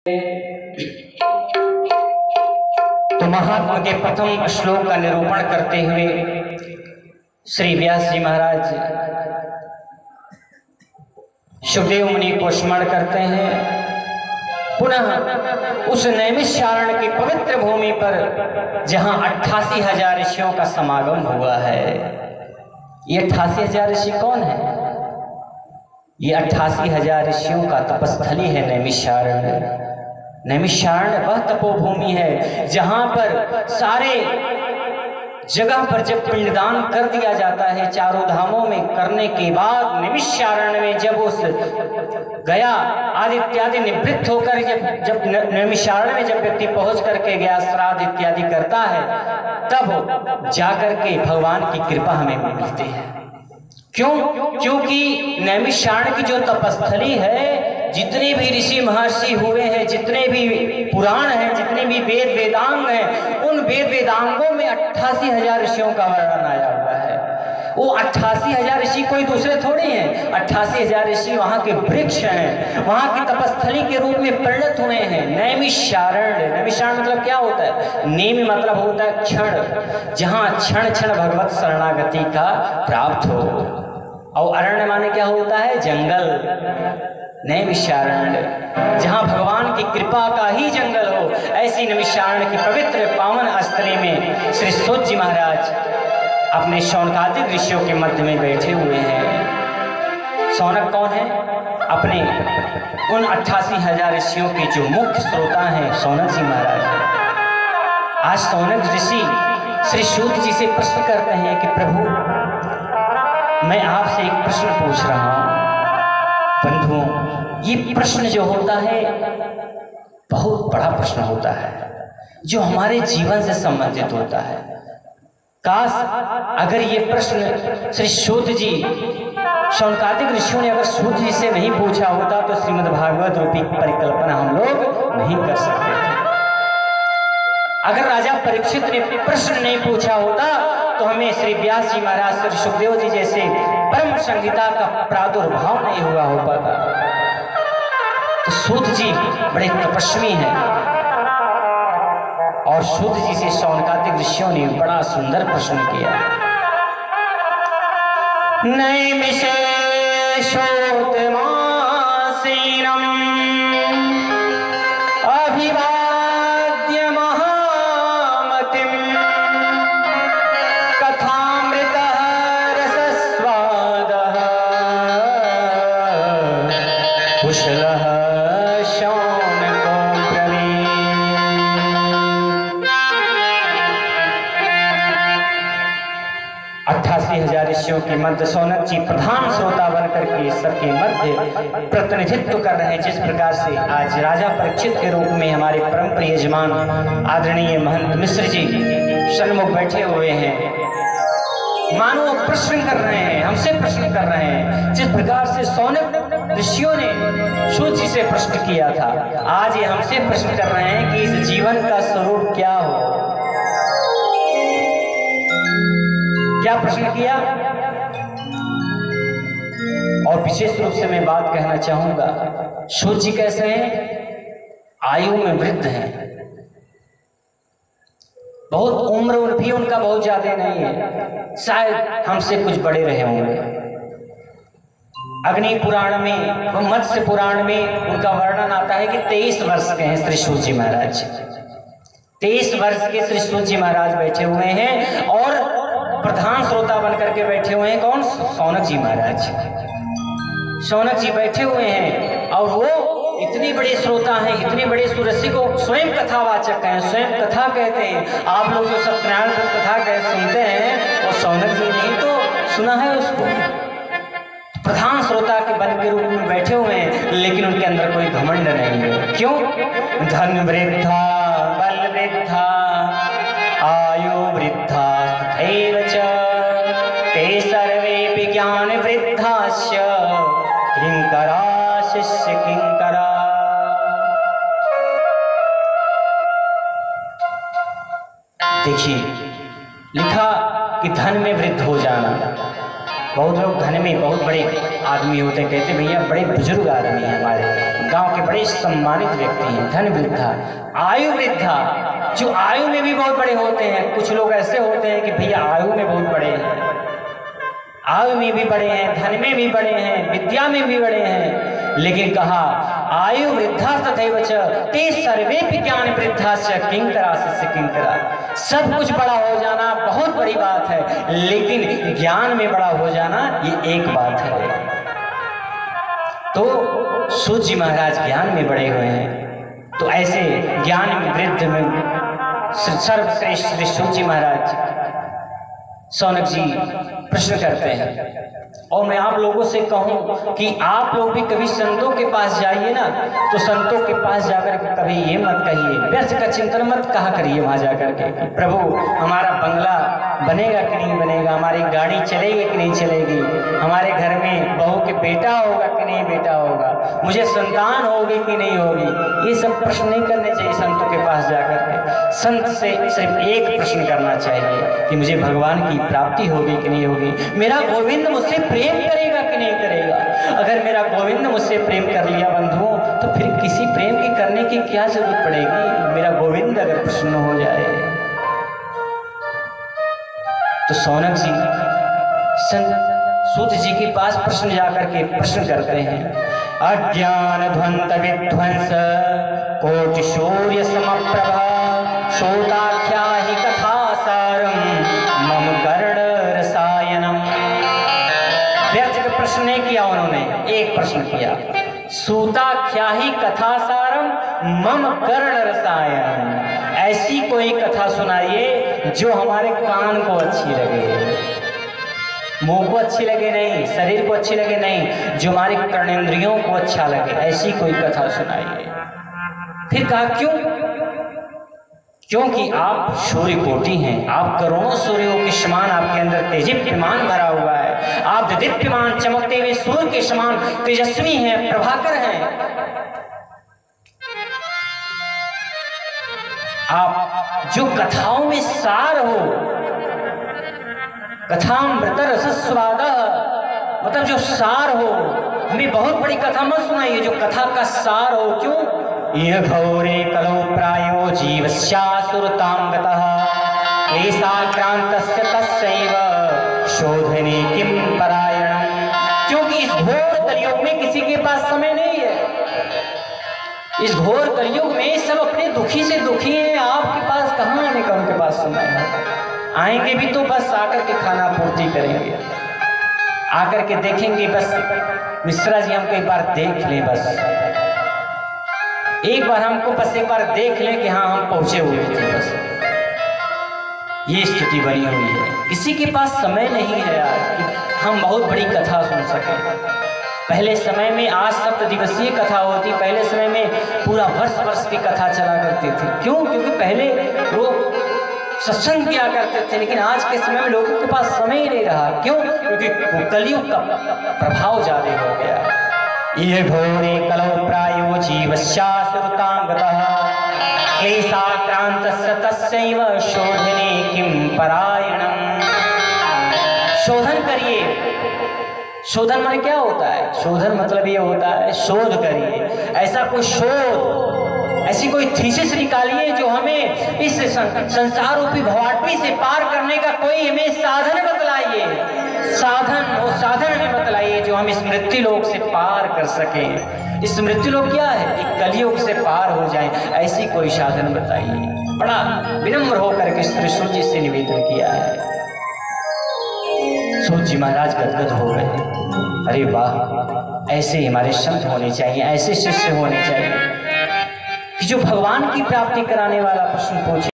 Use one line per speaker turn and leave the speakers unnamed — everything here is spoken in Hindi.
तो महात्मा के प्रथम श्लोक का निरूपण करते हुए श्री व्यास जी महाराज सुखदेव मुनि को स्मरण करते हैं। पुनः उस नैमिषारण्य की पवित्र भूमि पर जहां 88,000 ऋषियों का समागम हुआ है। ये 88,000 ऋषि कौन है? ये 88,000 ऋषियों का तपस्थली है नैमिषारण्य। नैमिषारण्य वह तपोभूमि है जहां पर सारे जगह पर जब पिंडदान कर दिया जाता है, चारों धामों में करने के बाद नैमिषारण्य में जब उस गया आदि इत्यादि निवृत्त होकर जब नैमिषारण्य में जब व्यक्ति पहुंच करके गया श्राद्ध इत्यादि करता है, तब जाकर के भगवान की कृपा हमें मिलती है। क्यों? क्योंकि नैमिषारण्य की जो तपस्थली है, जितने भी ऋषि महर्षि हुए हैं, जितने भी पुराण हैं, जितने भी वेद वेदांग हैं, उन वेद वेदांगों में 88,000 ऋषियों का वर्णन आया हुआ है। वो 88,000 ऋषि कोई दूसरे थोड़े हैं। 88,000 ऋषि वहां के वृक्ष हैं, वहां की तपस्थली के रूप में परिणत हुए हैं। नैमिषारण्य, नैमिषारण्य मतलब क्या होता है? नेमि मतलब होता है क्षण, जहां क्षण क्षण भगवत शरणागति का प्राप्त हो। और अरण्य माने क्या होता है? जंगल। नैमिषारण्य जहां भगवान की कृपा का ही जंगल हो, ऐसी नैमिषारण्य की पवित्र पावन स्थली में श्री सूत जी महाराज अपने शौनकादिक ऋषियों के मध्य में बैठे हुए हैं। शौनक कौन है? अपने उन 88,000 ऋषियों के जो मुख्य श्रोता हैं, शौनक जी महाराज। आज शौनक ऋषि श्री सूत जी से प्रश्न करते हैं कि प्रभु, मैं आपसे एक प्रश्न पूछ रहा हूं। बंधुओं, ये प्रश्न जो होता है बहुत बड़ा प्रश्न होता है, जो हमारे जीवन से संबंधित होता है। काश अगर ये प्रश्न श्री सूत जी, शौनकादिक ऋषियों ने अगर सूत जी से नहीं पूछा होता तो श्रीमद् भागवत रूपी परिकल्पना हम लोग नहीं कर सकते थे। अगर राजा परीक्षित ने प्रश्न नहीं पूछा होता तो हमें श्री व्यास जी महाराज, श्री सुखदेव जी जैसे परम संहिता का प्रादुर्भाव नहीं हुआ हो पाता। तो सूत जी बड़े तपस्वी हैं और सूत जी से शौनकादिक ऋषियों ने बड़ा सुंदर प्रश्न किया। नैमिषे श्रोतमासीनम् अभिवाद्य महामतिम् कथामृतः रसस्वादः कुशलः शौनको ब्रवीत्। 88,000 ऋषियों के मध्य शौनक जी प्रधान श्रोता बनकर के सबके मध्य प्रतिनिधित्व कर रहे हैं। जिस प्रकार से आज राजा परीक्षित के रूप में हमारे परम प्रिय यजमान आदरणीय महंत मिश्र जी सन्मुख बैठे हुए हैं, मानो प्रश्न कर रहे हैं, हमसे प्रश्न कर रहे हैं। जिस प्रकार से शौनक ऋषियों ने सूत जी से प्रश्न किया था, आज ये हमसे प्रश्न कर रहे हैं कि इस जीवन का स्वरूप क्या हो। क्या प्रश्न किया? और विशेष रूप से मैं बात कहना चाहूंगा, सूत जी कैसे हैं? आयु में वृद्ध हैं, बहुत उम्र भी उनका बहुत ज्यादा नहीं है, शायद हमसे कुछ बड़े रहे होंगे। अग्नि पुराण में, मत्स्य पुराण में उनका वर्णन आता है कि 23 वर्ष के हैं श्री सूत जी महाराज। 23 वर्ष के श्री सूत जी महाराज बैठे हुए हैं और प्रधान श्रोता बनकर के बैठे हुए हैं। कौन? शौनक जी महाराज। शौनक जी बैठे हुए हैं और वो इतनी बड़ी श्रोता हैं, इतनी बड़ी सुरसिक, स्वयं कथावाचक हैं, स्वयं कथा कहते हैं। आप लोग जो सत्यनारायण कथा सुनते हैं और शौनक जी नहीं तो सुना है उसको। प्रधान श्रोता के बल के रूप में बैठे हुए हैं, लेकिन उनके अंदर कोई घमंड नहीं है। क्यों? धन वृद्धा बल वृद्धा आयु वृद्धा तथैव च ते सर्वेऽपि ज्ञान वृद्धाश्च किंकरा शिष्य किंकरा। देखिए, लिखा कि धन में वृद्ध हो जाना, बहुत लोग धन में बहुत बड़े आदमी होते हैं, कहते भैया बड़े बुजुर्ग आदमी हैं, हमारे गांव के बड़े सम्मानित व्यक्ति हैं, धन वृद्धा, आयु वृद्धा, जो आयु में भी बहुत बड़े होते हैं। कुछ लोग ऐसे होते हैं कि भैया आयु में बहुत बड़े हैं, आयु में भी बड़े हैं, धन में भी बड़े हैं, विद्या में भी बड़े हैं, लेकिन कहा आयु वृद्धा तथैव च ते सर्वेपि ज्ञान वृद्धास्य किंकरा शिष्य किंकरा। सब कुछ बड़ा हो जाना बहुत बड़ी बात है, लेकिन ज्ञान में बड़ा हो जाना ये एक बात है। तो सूत जी महाराज ज्ञान में बड़े हुए हैं, तो ऐसे ज्ञान वृद्ध में सर्वश्रेष्ठ श्री सूत जी महाराज सौनक जी प्रश्न करते हैं। और मैं आप लोगों से कहूं कि आप लोग भी कभी संतों के पास जाइए ना, तो संतों के पास जाकर के कभी ये मत कहिए, व्यर्थ का चिंतन मत कहा करिए वहां जाकर के प्रभु हमारा बंगला बनेगा कि नहीं बनेगा, हमारी गाड़ी चलेगी कि नहीं चलेगी, हमारे घर में बहू के बेटा होगा कि नहीं बेटा होगा, मुझे संतान होगी कि नहीं होगी। ये सब प्रश्न नहीं करने चाहिए संतों के पास जाकर के। संत से सिर्फ एक प्रश्न करना चाहिए कि मुझे भगवान की प्राप्ति होगी कि नहीं होगी, मेरा गोविंद मुझसे प्रेम करेगा कि नहीं करेगा। अगर मेरा गोविंद मुझसे प्रेम कर लिया बंधुओं, तो फिर किसी प्रेम की करने की क्या जरूरत पड़ेगी। मेरा गोविंद अगर प्रसन्न हो जाए। तो सौनक जी सूत जी के पास प्रश्न जाकर के प्रश्न करते हैं। अज्ञान ध्वंत विध्वंस कोटि सूर्य समप्रभा शोताख्या ही कथा सारम मम कर्ण रसायनम। व्यर्थ का प्रश्न नहीं किया उन्होंने, एक प्रश्न किया, सूताख्या ही कथा सारम मम कर्ण रसायनम। ऐसी कोई कथा सुनाइए जो हमारे कान को अच्छी लगे, मुंह को अच्छी लगे नहीं, शरीर को अच्छी लगे नहीं, जो हमारे कर्णेंद्रियों को अच्छा लगे, ऐसी कोई कथा सुनाइए। फिर कहा क्यों? क्योंकि आप सूर्य कोटि हैं, आप करोड़ों सूर्यों के समान आपके अंदर तेजस्वीमान भरा हुआ है, आप दीप्यमान चमकते हुए सूर्य के समान तेजस्वी हैं, प्रभाकर हैं। आप जो कथाओं में सार हो, कथामृत रसस्वाद, मतलब जो सार हो। हमें बहुत बड़ी कथा मत सुनाइए, जो कथा का सार हो। क्यों? यह घोरे कलो प्रायो जीवस्यासुरतां गतः क्लेशाक्रान्तस्य तस्यैव शोधने किं परायणम्। क्योंकि इस घोर कलयुग में किसी के पास समय नहीं है। इस घोर कलयुग में सब अपने दुखी से दुखी हैं, आपके पास कहाँ आने का उनके पास समय है। आएंगे भी तो बस आकर के खाना पूर्ति करेंगे, आकर के देखेंगे बस मिश्रा जी हमको एक बार देख लें, बस एक बार हमको बस एक बार देख लें कि हाँ हम पहुंचे हुए थे, बस ये स्थिति बनी हुई है। किसी के पास समय नहीं है आज कि हम बहुत बड़ी कथा सुन सकें। पहले समय में आज 7 दिवसीय कथा होती, पहले समय में पूरा वर्ष की कथा चला करती थी। क्यों? क्योंकि पहले लोग सत्संग किया करते थे, लेकिन आज के समय में लोगों के पास समय ही नहीं रहा। क्यों? क्योंकि कलयुग का प्रभाव ज्यादा हो गया। ये घोरे कलौ प्रायो जीवस्यासुरतां गतः क्लेशाक्रान्तस्य तस्यैव शोधने किं परायणम्। शोधन करिए। शोधन माने क्या होता है? शोधन मतलब ये होता है शोध करिए, ऐसा कोई शोध, ऐसी कोई थीसिस निकालिए जो हमें इस संसार रूपी भवाटवी से पार करने का कोई हमें साधन बतलाइए। साधन, वो साधन हमें बतलाइए जो हम इस मृत्यु लोक से पार कर सकें। इस मृत्यु लोक क्या है? एक कलयुग से पार हो जाए, ऐसी कोई साधन बताइए। बड़ा विनम्र होकर के श्री सूत जी से निवेदन किया है। सूत जी महाराज गदगद हो गए। अरे वाह, ऐसे हमारे संत होने चाहिए, ऐसे शिष्य होने चाहिए कि जो भगवान की प्राप्ति कराने वाला प्रश्न पूछे।